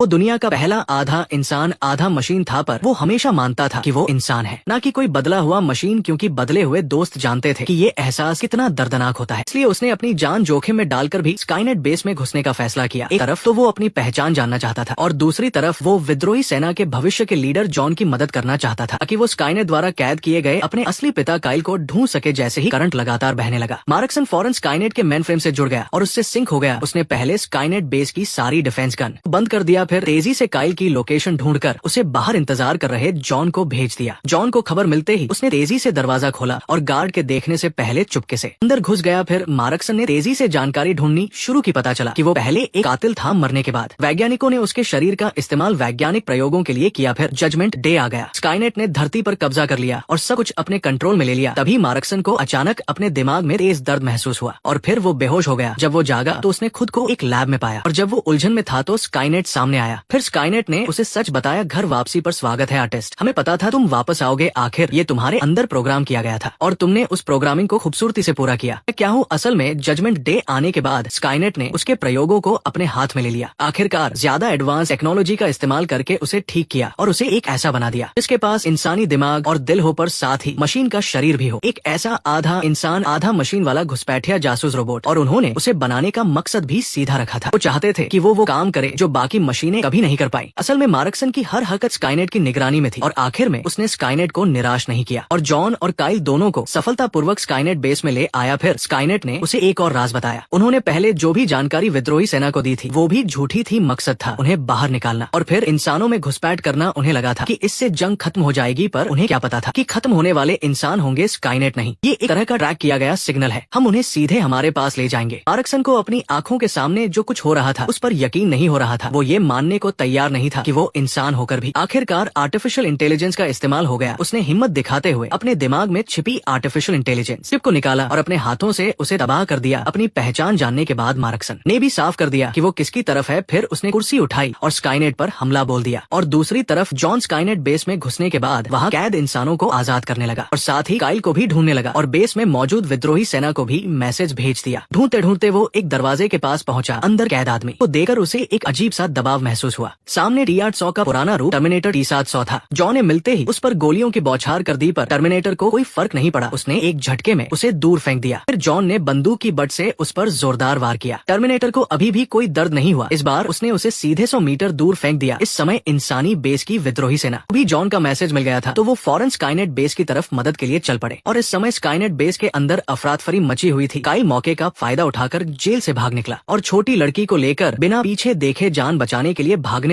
वो दुनिया का पहला आधा इंसान आधा मशीन था, पर वो हमेशा मानता था कि वो इंसान है, ना कि कोई बदला हुआ मशीन, क्योंकि बदले हुए दोस्त जानते थे कि ये एहसास कितना दर्दनाक होता है। इसलिए उसने अपनी जान जोखिम में डालकर भी स्काईनेट बेस में घुसने का फैसला किया। एक तरफ तो वो अपनी पहचान जानना चाहता था और दूसरी तरफ वो विद्रोही सेना के भविष्य के लीडर जॉन की मदद करना चाहता था, ताकि वो स्काईनेट द्वारा कैद किए गए अपने असली पिता काइल को ढूंढ सके। जैसे ही करंट लगातार बहने लगा, मार्कसन फौरन स्काईनेट के मेन फ्रेम से जुड़ गया और उससे सिंक हो गया। उसने पहले स्काईनेट बेस की सारी डिफेंस गन बंद कर दिया, फिर तेजी से काइल की लोकेशन ढूंढकर उसे बाहर इंतजार कर रहे जॉन को भेज दिया। जॉन को खबर मिलते ही उसने तेजी से दरवाजा खोला और गार्ड के देखने से पहले चुपके से अंदर घुस गया। फिर मार्कसन ने तेजी से जानकारी ढूंढनी शुरू की। पता चला कि वो पहले एक कातिल था। मरने के बाद वैज्ञानिकों ने उसके शरीर का इस्तेमाल वैज्ञानिक प्रयोगों के लिए किया। फिर जजमेंट डे आ गया। स्काईनेट ने धरती पर कब्जा कर लिया और सब कुछ अपने कंट्रोल में ले लिया। तभी मार्कसन को अचानक अपने दिमाग में तेज दर्द महसूस हुआ और फिर वो बेहोश हो गया। जब वो जागा तो उसने खुद को एक लैब में पाया और जब वो उलझन में था तो स्काईनेट सामने आया। फिर स्काईनेट ने उसे सच बताया, घर वापसी पर स्वागत है आर्टिस्ट, हमें पता था तुम वापस आओगे। आखिर ये तुम्हारे अंदर प्रोग्राम किया गया था और तुमने उस प्रोग्रामिंग को खूबसूरती से पूरा किया। मैं क्या हूँ असल में? जजमेंट डे आने के बाद स्काईनेट ने उसके प्रयोगों को अपने हाथ में ले लिया। आखिरकार ज्यादा एडवांस टेक्नोलॉजी का इस्तेमाल करके उसे ठीक किया और उसे एक ऐसा बना दिया जिसके पास इंसानी दिमाग और दिल हो, पर साथ ही मशीन का शरीर भी हो। एक ऐसा आधा इंसान आधा मशीन वाला घुसपैठिया जासूस रोबोट। और उन्होंने उसे बनाने का मकसद भी सीधा रखा था। वो चाहते थे कि वो काम करे जो बाकी मशीनें कभी नहीं कर पाई। असल में मार्कसन की हर हरकत स्काईनेट की निगरानी में थी और आखिर में उसने स्काईनेट को निराश नहीं किया और जॉन और काइल दोनों को सफलतापूर्वक स्काईनेट बेस में ले आया। फिर स्काईनेट ने उसे एक और राज बताया। उन्होंने पहले जो भी जानकारी विद्रोही सेना को दी थी वो भी झूठी थी। मकसद था उन्हें बाहर निकालना और फिर इंसानों में घुसपैठ करना। उन्हें लगा था कि इससे जंग खत्म हो जाएगी, पर उन्हें क्या पता था कि खत्म होने वाले इंसान होंगे, स्काईनेट नहीं। ये एक तरह का ट्रैक किया गया सिग्नल है, हम उन्हें सीधे हमारे पास ले जाएंगे। मार्कसन को अपनी आंखों के सामने जो कुछ हो रहा था उस पर यकीन नहीं हो रहा था। वो ये मानने को तैयार नहीं था कि वो इंसान होकर भी आखिरकार आर्टिफिशियल इंटेलिजेंस का इस्तेमाल हो गया। उसने हिम्मत दिखाते हुए अपने दिमाग में छिपी आर्टिफिशियल इंटेलिजेंस चिप को निकाला और अपने हाथों से उसे तबाह कर दिया। अपनी पहचान जानने के बाद मार्कसन ने भी साफ कर दिया कि वो किसकी तरफ है। फिर उसने कुर्सी उठाई और स्काईनेट पर हमला बोल दिया और दूसरी तरफ जॉन स्काईनेट बेस में घुसने के बाद वहाँ कैद इंसानों को आजाद करने लगा और साथ ही काइल को भी ढूंढने लगा और बेस में मौजूद विद्रोही सेना को भी मैसेज भेज दिया। ढूंढते ढूंढते वो एक दरवाजे के पास पहुंचा। अंदर कैद आदमी को देखकर उसे एक अजीब सा दबाव महसूस हुआ। सामने T-800 का पुराना रूप टर्मिनेटर T-700 था। जॉन ने मिलते ही उस पर गोलियों की बौछार कर दी, पर टर्मिनेटर को कोई फर्क नहीं पड़ा। उसने एक झटके में उसे दूर फेंक दिया। फिर जॉन ने बंदूक की बट से उस पर जोरदार वार किया। टर्मिनेटर को अभी भी कोई दर्द नहीं हुआ। इस बार उसने उसे सीधे 100 मीटर दूर फेंक दिया। इस समय इंसानी बेस की विद्रोही सेना भी जॉन का मैसेज मिल गया था, तो वो फौरन स्काईनेट बेस की तरफ मदद के लिए चल पड़े। और इस समय स्काईनेट बेस के अंदर अफरातफरी मची हुई थी। काइल मौके का फायदा उठाकर जेल से भाग निकला और छोटी लड़की को लेकर बिना पीछे देखे जान बचाने के लिए भागने